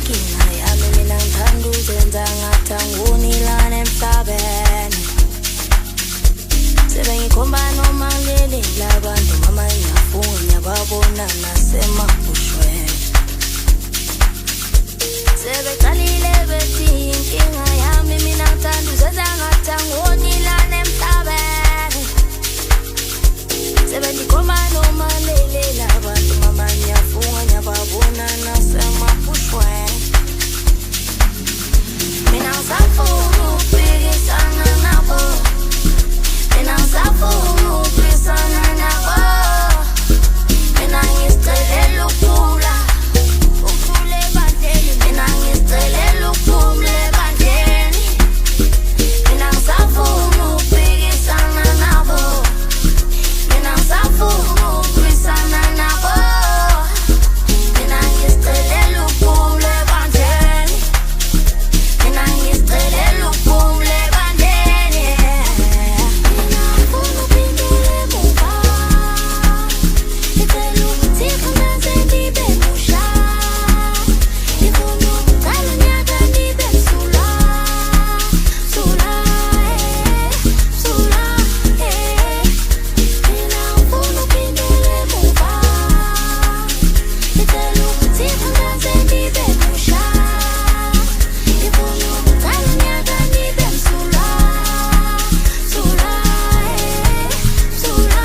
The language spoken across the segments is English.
inkinga yami mina ngithanda uzenza ngathi angunilana emhlabeni sebengikhomba noma ngilelela abantu mama ngiyafunga ngiyababona nasemabushweni sebeqalile bethi inkinga yami mina ngithanda uzenza ngathi angunilana emhlabeni sebengikhomba noma ngilelela abantu mama ngiyafunga ngiyababona nasemabushweni mina ngisafuna ukuphikisana nabo mina ngisafuna ukuphikisana nabo mina ngizicelela ukuphula ebandleni mina ngizicelela ukuphumula ebandleni mina ngisafuna ukuphikisana nabo mina ngisafuna ukuphikisana nabo mina ngizicelela ukuphumula ebandleni mina ngizicelela ukuphumula ebandleni mina ngifuna uphindule emuva ngicela ukuthi kungaze ngibe musha ngifuna ukuqala unyaka ngibe msulwa msulwa msulwa mina ngifuna uphindule emuva ngicela ukuthi kungaze ngibe musha ngifuna ukuqala unyaka ngibe msulwa msulwa msulwa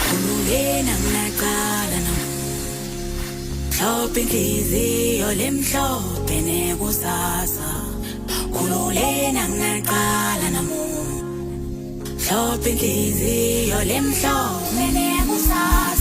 Khululena nginaqala mhlophe inhliziyo lemhlophe nekusasa khululena nginaqala mhlophe inhliziyo lemhlophe nekusasa